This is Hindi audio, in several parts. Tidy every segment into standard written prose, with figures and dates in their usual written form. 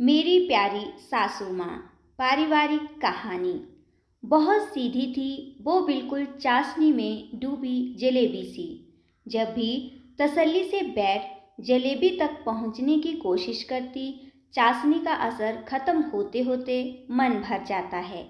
मेरी प्यारी सासू माँ। पारिवारिक कहानी। बहुत सीधी थी वो, बिल्कुल चाशनी में डूबी जलेबी सी। जब भी तसल्ली से बैठ जलेबी तक पहुँचने की कोशिश करती, चाशनी का असर खत्म होते होते मन भर जाता है।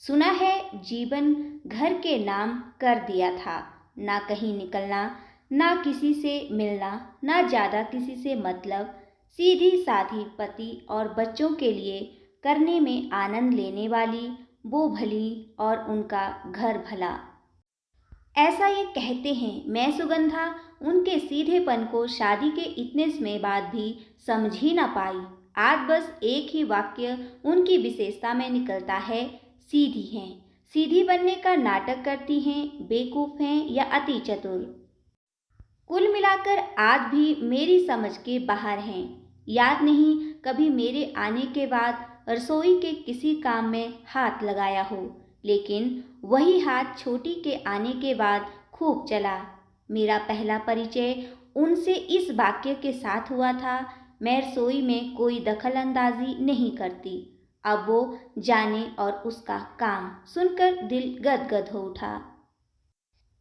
सुना है जीवन घर के नाम कर दिया था। ना कहीं निकलना, ना किसी से मिलना, ना ज़्यादा किसी से मतलब, सीधी साधी पति और बच्चों के लिए करने में आनंद लेने वाली वो भली और उनका घर भला। ऐसा ये कहते हैं। मैं सुगंधा उनके सीधेपन को शादी के इतने समय बाद भी समझ ही ना पाई। आज बस एक ही वाक्य उनकी विशेषता में निकलता है, सीधी हैं। सीधी बनने का नाटक करती हैं, बेवकूफ़ हैं या अति चतुर। कुल मिलाकर आज भी मेरी समझ के बाहर हैं। याद नहीं कभी मेरे आने के बाद रसोई के किसी काम में हाथ लगाया हो, लेकिन वही हाथ छोटी के आने के बाद खूब चला। मेरा पहला परिचय उनसे इस वाक्य के साथ हुआ था, मैं रसोई में कोई दखल अंदाजी नहीं करती। अब वो जाने और उसका काम सुनकर दिल गदगद हो उठा।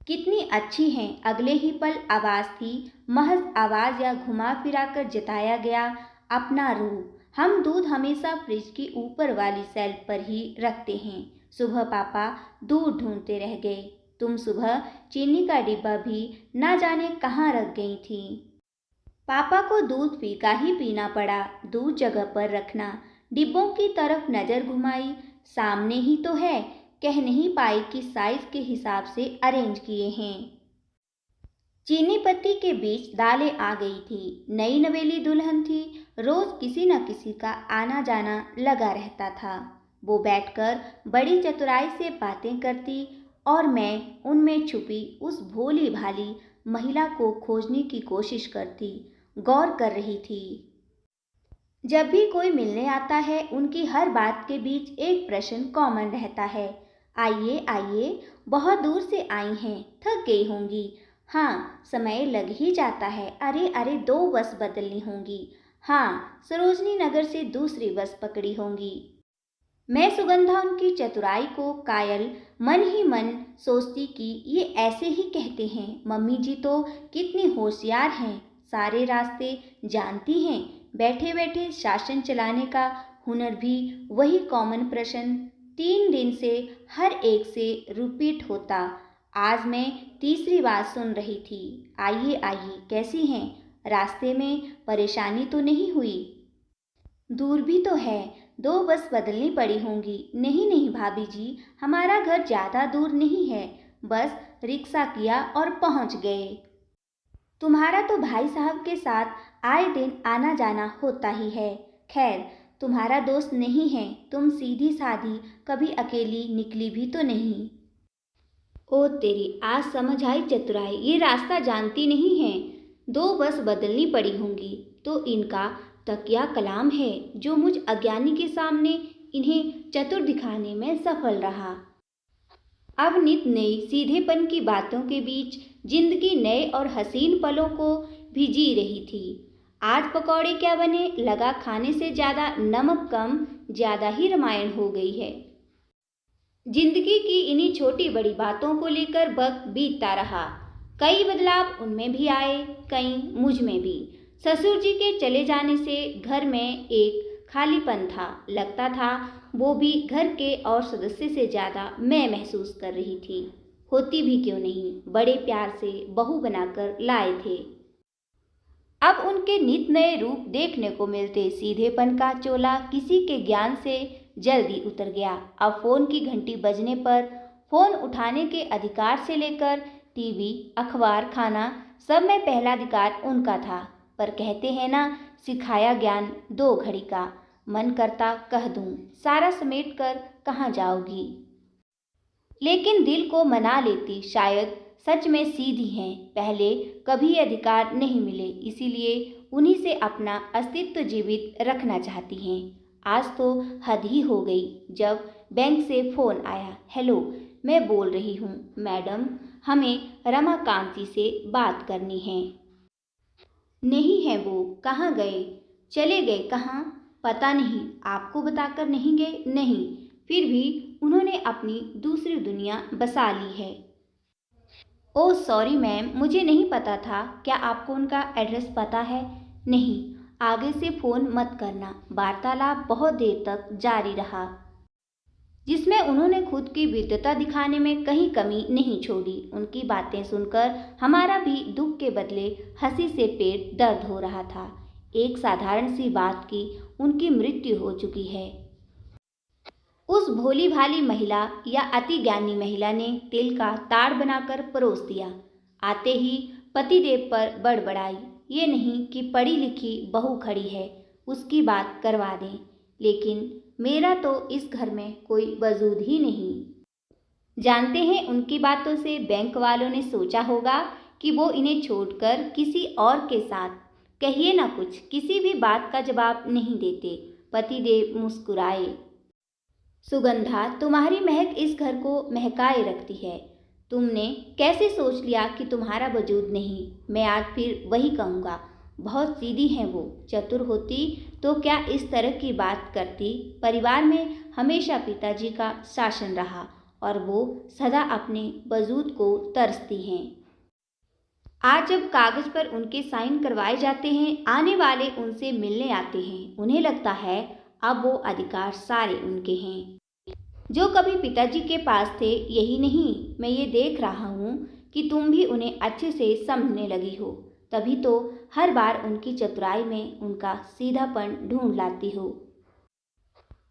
कितनी अच्छी हैं। अगले ही पल आवाज़ थी, महज आवाज़ या घुमा फिरा कर जताया गया अपना रूह। हम दूध हमेशा फ्रिज की ऊपर वाली शेल्फ पर ही रखते हैं। सुबह पापा दूध ढूंढते रह गए। तुम सुबह चीनी का डिब्बा भी ना जाने कहाँ रख गई थी। पापा को दूध फीका ही पीना पड़ा। दूध जगह पर रखना, डिब्बों की तरफ नज़र घुमाई, सामने ही तो है। कह नहीं पाई कि साइज के हिसाब से अरेंज किए हैं। चीनी पत्ती के बीच दालें आ गई थी। नई नवेली दुल्हन थी, रोज किसी न किसी का आना जाना लगा रहता था। वो बैठकर बड़ी चतुराई से बातें करती और मैं उनमें छुपी उस भोली भाली महिला को खोजने की कोशिश करती, गौर कर रही थी। जब भी कोई मिलने आता है, उनकी हर बात के बीच एक प्रश्न कॉमन रहता है, आइए आइए, बहुत दूर से आई हैं, थक गई होंगी। हाँ, समय लग ही जाता है। अरे अरे, 2 बस बदलनी होंगी। हाँ, सरोजनी नगर से दूसरी बस पकड़ी होंगी। मैं सुगंधा उनकी चतुराई को कायल मन ही मन सोचती कि ये ऐसे ही कहते हैं। मम्मी जी तो कितनी होशियार हैं, सारे रास्ते जानती हैं। बैठे बैठे शासन चलाने का हुनर भी। वही कॉमन प्रश्न 3 दिन से हर एक से रिपीट होता। आज मैं तीसरी बार सुन रही थी, आइए आइए, कैसी हैं? रास्ते में परेशानी तो नहीं हुई? दूर भी तो है, 2 बस बदलनी पड़ी होंगी। नहीं नहीं भाभी जी, हमारा घर ज़्यादा दूर नहीं है, बस रिक्शा किया और पहुंच गए। तुम्हारा तो भाई साहब के साथ आए दिन आना जाना होता ही है। खैर, तुम्हारा दोस्त नहीं है, तुम सीधी सादी कभी अकेली निकली भी तो नहीं। ओ तेरी, आज समझ आई चतुराई, ये रास्ता जानती नहीं है। 2 बस बदलनी पड़ी होंगी तो इनका तकिया कलाम है, जो मुझ अज्ञानी के सामने इन्हें चतुर दिखाने में सफल रहा। अब नित नई सीधेपन की बातों के बीच जिंदगी नए और हसीन पलों को भी जी रही थी। आज पकौड़े क्या बने, लगा खाने से ज़्यादा नमक कम, ज़्यादा ही रामायण हो गई है। जिंदगी की इन्हीं छोटी बड़ी बातों को लेकर वक्त बीतता रहा। कई बदलाव उनमें भी आए, कई मुझ में भी। ससुर जी के चले जाने से घर में एक खालीपन था। लगता था वो भी घर के और सदस्य से ज़्यादा मैं महसूस कर रही थी। होती भी क्यों नहीं, बड़े प्यार से बहू बनाकर लाए थे। अब उनके नित नए रूप देखने को मिलते। सीधेपन का चोला किसी के ज्ञान से जल्दी उतर गया। अब फोन की घंटी बजने पर फोन उठाने के अधिकार से लेकर टीवी, अखबार, खाना, सब में पहला अधिकार उनका था। पर कहते हैं ना, सिखाया ज्ञान 2 घड़ी का। मन करता कह दूं, सारा समेट कर कहाँ जाओगी। लेकिन दिल को मना लेती, शायद सच में सीधी हैं, पहले कभी अधिकार नहीं मिले, इसीलिए उन्हीं से अपना अस्तित्व जीवित रखना चाहती हैं। आज तो हद ही हो गई जब बैंक से फ़ोन आया। हेलो, मैं बोल रही हूँ मैडम, हमें रमाकांत से बात करनी है। नहीं है वो, कहाँ गए? चले गए कहाँ? पता नहीं आपको बताकर नहीं गए? नहीं, फिर भी उन्होंने अपनी दूसरी दुनिया बसा ली है। ओह सॉरी मैम, मुझे नहीं पता था। क्या आपको उनका एड्रेस पता है? नहीं, आगे से फ़ोन मत करना। वार्तालाप बहुत देर तक जारी रहा, जिसमें उन्होंने खुद की विद्वता दिखाने में कहीं कमी नहीं छोड़ी। उनकी बातें सुनकर हमारा भी दुख के बदले हंसी से पेट दर्द हो रहा था। एक साधारण सी बात की उनकी मृत्यु हो चुकी है। उस भोली भाली महिला या अति ज्ञानी महिला ने तिल का ताड़ बनाकर परोस दिया। आते ही पतिदेव पर बड़बड़ाई, ये नहीं कि पढ़ी लिखी बहू खड़ी है, उसकी बात करवा दें। लेकिन मेरा तो इस घर में कोई वजूद ही नहीं। जानते हैं, उनकी बातों से बैंक वालों ने सोचा होगा कि वो इन्हें छोड़कर किसी और के साथ, कहिए ना कुछ, किसी भी बात का जवाब नहीं देते। पतिदेव मुस्कुराए। सुगंधा, तुम्हारी महक इस घर को महकाए रखती है। तुमने कैसे सोच लिया कि तुम्हारा वजूद नहीं? मैं आज फिर वही कहूँगा, बहुत सीधी हैं वो। चतुर होती तो क्या इस तरह की बात करती? परिवार में हमेशा पिताजी का शासन रहा और वो सदा अपने वजूद को तरसती हैं। आज जब कागज पर उनके साइन करवाए जाते हैं, आने वाले उनसे मिलने आते हैं, उन्हें लगता है अब वो अधिकार सारे उनके हैं जो कभी पिताजी के पास थे। यही नहीं, मैं ये देख रहा हूँ कि तुम भी उन्हें अच्छे से समझने लगी हो, तभी तो हर बार उनकी चतुराई में उनका सीधापन ढूंढ लाती हो।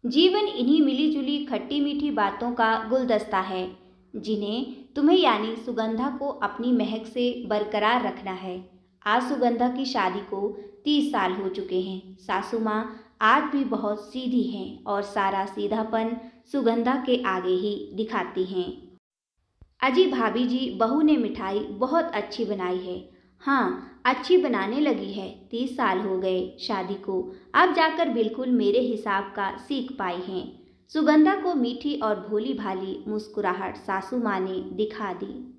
जीवन इन्हीं मिली जुली खट्टी मीठी बातों का गुलदस्ता है, जिन्हें तुम्हें यानी सुगंधा को अपनी महक से बरकरार रखना है। आज सुगंधा की शादी को 30 साल हो चुके हैं। सासू माँ आज भी बहुत सीधी हैं और सारा सीधापन सुगंधा के आगे ही दिखाती हैं। अजी भाभी जी, बहू ने मिठाई बहुत अच्छी बनाई है। हाँ, अच्छी बनाने लगी है। 30 साल हो गए शादी को, अब जाकर बिल्कुल मेरे हिसाब का सीख पाई हैं। सुगंधा को मीठी और भोली भाली मुस्कुराहट सासू माँ ने दिखा दी।